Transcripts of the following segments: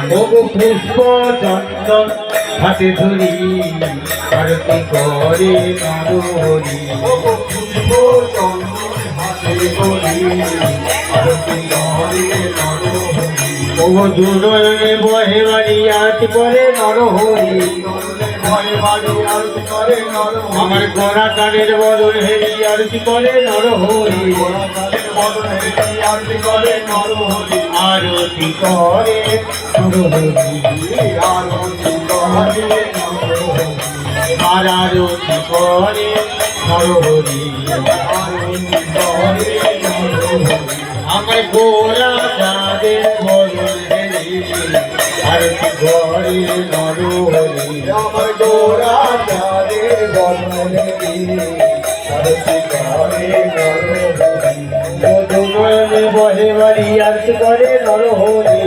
ওগো পুষ্প চন্দন হাতে ধরি আরতি করে নরহরি ওগো পুষ্প চন্দন হাতে ধরি আরতি করে নরহরি ওগো দুনয়নে বহে বাড়ি আরতি করে নরহরি ভয় বাড়ি আরতি করে নরহরি আমার গোড়া কানের বদল হেরি আরতি করে নরহরি বদন হেরি আরতি করে নরহরি আরতি করে নরহরি আরতি করে নরহরি আর আরতি করে নরহরি আরতি করে নরহরি আমার গোড়া কানের বদল হেরি আরতি করে নরহরি আমার গোরা চাঁদে বদনে আরতি করে নরহরি দুনয়নে বহে বাড়ি আরতি করে নরহরি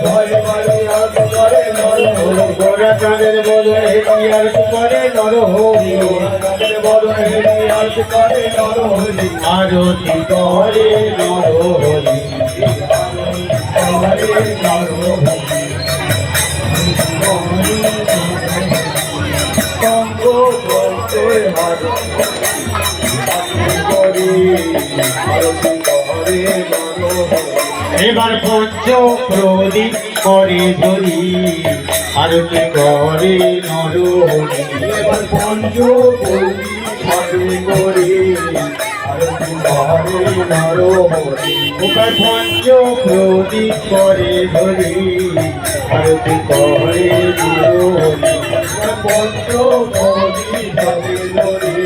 ভয় বাড়ি আরতি করে নরহরি গোড়া কানের বদল হেরি আরতি করে নরহরি তাদের বদন হেরি আরতি করে নরহরি আরতি করে নরহরি করে নরহরি কঙ্গ বলতে হারি করি আরতি করে নরহরি এবার পঞ্চ প্রদীপ করে ধরি আরতি করে নরহরি এবার পঞ্চ বলি হাতে করি আরতি করে নরহরি এবার পঞ্চ প্রদীপ করে ধরি আরতি করে নরহরি পঞ্চ বলি হাতে করি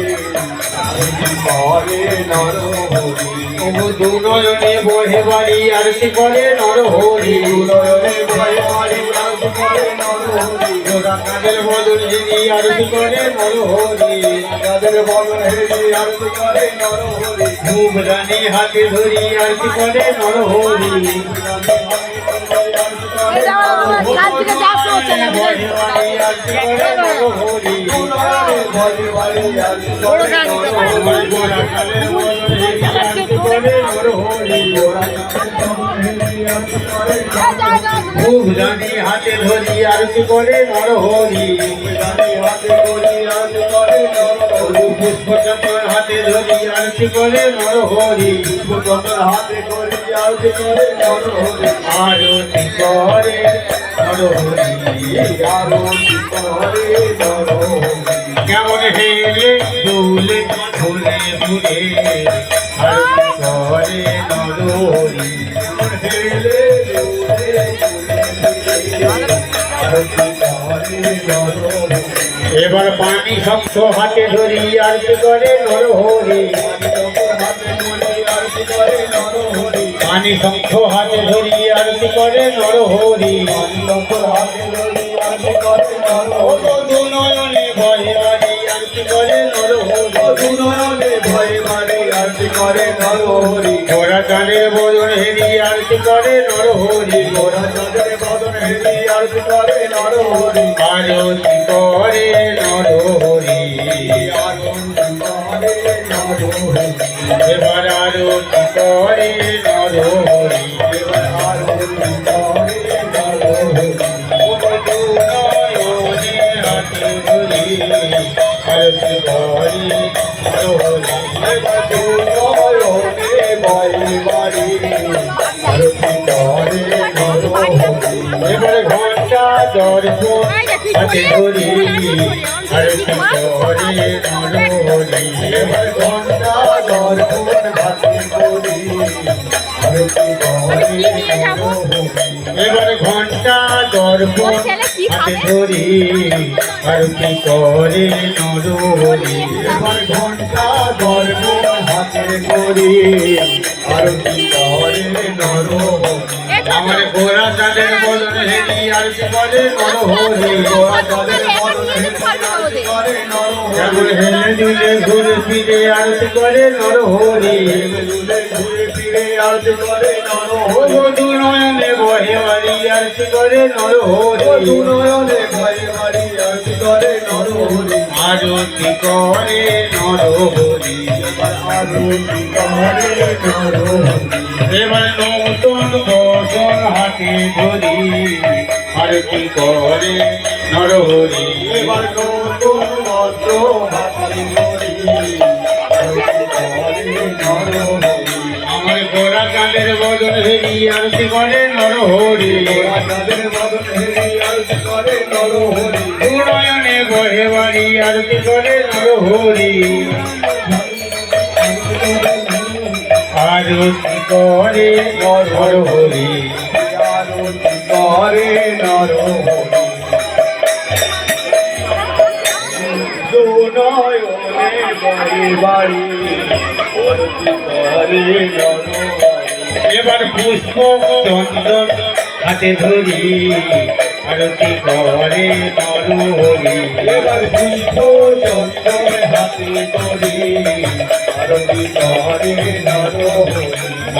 আরতি করে নরহরি ওগো দুনয়নে বহে বাড়ি আরতি করে নরহরি উদয়নে ভয় বাড়ি আরতি করে নরহরি গোড়া কানের বদল হেরি আরতি করে নরহরি তাদের বদন হেরি আরতি করে নরহরি ধূপ রানী হাতে ধরি আরতি করে নরহরি কাজ থেকে যাচ্ছে হচ্ছে না বহে বাড়ি আরতি করে নরহরি বড় কাজ আমার গোড়া কানের বদল হেরি আরতি করে নরহরি ধূপ রানী হাতে ধরি আরতি করে নরহরি পুষ্প চন্দন হাতে ধরি আরতি করে নরহরি হাতে করি আরতি করে নরহরি আরতি করে নরহরি আরতি করে নরহরি কেমন হেলে দুলে ফুলে ফুলে আরতি করে নরহরি হেলে আরতি করে নরহরি এবার পানি শঙ্খ হাতে ধরি আরতি করে নরহরি পানি শঙ্খ হাতে ধরি আরতি করে নরহরি ওগো দুনয়নে বহে বাড়ি আরতি করে নরহরি ঘোড়া কানের বদন হেরি আরতি করে নরহরি আরতি করে নরহরি এবার আরতি করে নরহরি দুনয়নে হাতে ধরি আরতি করে এবার ঘন্টা দর্পণ হাতে ধরি আরতি করে নরহরি এবার ঘন্টা দর্পণ হাতে করি আরতি করে নরহরি এবার ঘন্টা দর্পণ হাতে ধরি আরতি করে নরহরি এবার ঘন্টা দর্পণ হাতে করি আরতি করে নরহরি আমার গোরা চাঁদের বদন হেরি আরতি করে নরহরি কেমন হেলে দুলে ঘুরে ফিরে আরতি করে নরহরি ওগো দুনয়নে বহে বাড়ি আরতি করে নরহরি আরতি করে নরহরি এবার নতুন বসন হাতে ধরি আরতি করে নরহরি। এবার নতুন মন্ত্র হাতে ধরি আরতি করে নরহরি। আমার গোরা কালের বদন হেরি আরতি করে নরহরি। রাজাদের বদন হেরি আরতি করে নরহরি। দুনয়নে বহে বাড়ি আরতি করে নরহরি। আরতি করে নরহরি। আরতি করে নরহরি। দুনয়নে বাড়ি বাড়ি আরতি করে নরহরি। এবার পুষ্প চন্দন হাতে ধরি আরতি করে নরহরি। এবার পুষ্প চন্দন হাতে ধরি আরতি করে নরহরি।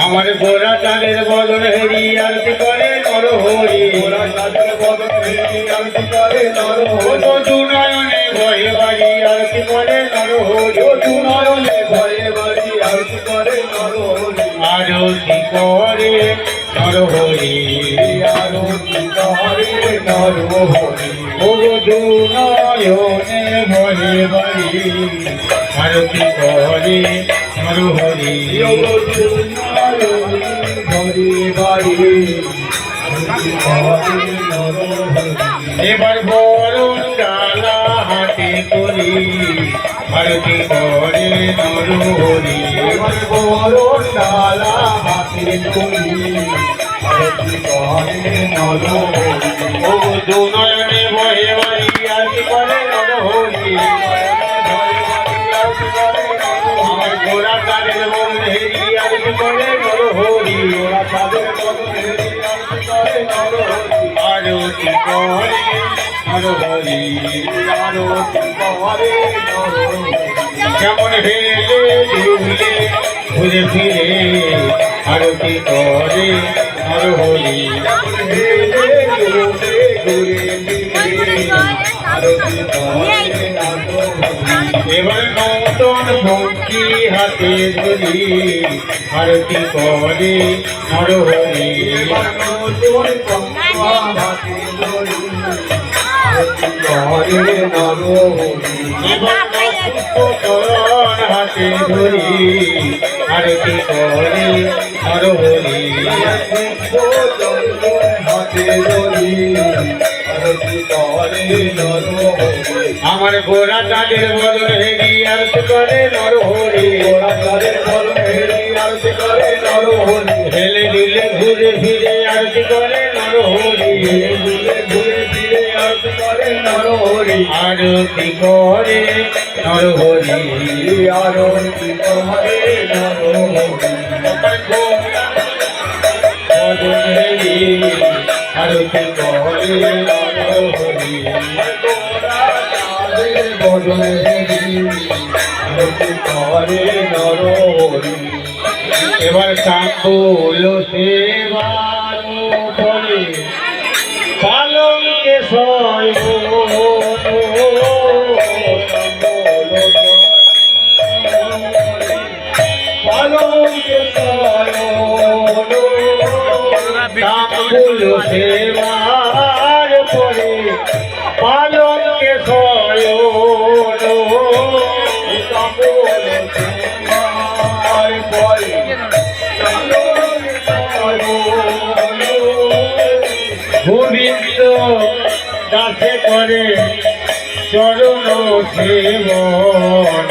আমার গোরা চালের বদন হেরি আরতি করে নরহরি। রাজাদের বদন হেরি আরতি করে নরহরি। দুনয়নে বহে বাড়ি আরতি করে নরহরি। দুনয়নে ভয়ে বাড়ি আরতি করে নরহরি। আরতি করে নরহরি। আরতি করে নরহরি। ও দুনয়নে বহে বাড়ি আরতি করে নরহরি। ঘরে বাড়ি আরতি করে নরহরি। এবার বরণ ডালা হাতে করি আরতি করে নরহরি। এবার বড় ডালা হাতে ধরি আরতি করে নরহরি। ও দুনয়নে বহে বাড়ি আরতি করে নরহরি। আমার গোরা কালের বন হেরি আরতি করে নরহরি। আরতি করে নরহরি। যেমন হেলে ঝুলে ঘুরে ফিরে আরতি করে নরহরি। এবার নূতন ভক্তি হাতে ধরি আরতি করে নরহরি। এবার পুষ্পকরণ হাতে ধরি আরতি করে নরহরি। আমার গোরা তাদের বদন হেরি আরতি করে নরহরি। হেলে দুলে ঘুরে ফিরে আরতি করে নরহরি। আরতি করে নরহরি। বদন হেরি আরতি করে নরহরি। এবার তাম্বুল সেবার করে পালঙ্কে শয়ন। তাম্বুল সেবার করে পালঙ্কে শয়ন। গোবিন্দ দাসে করে চরণ সেবন।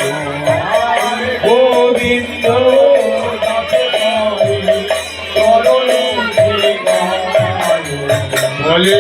গোবিন্দ বলে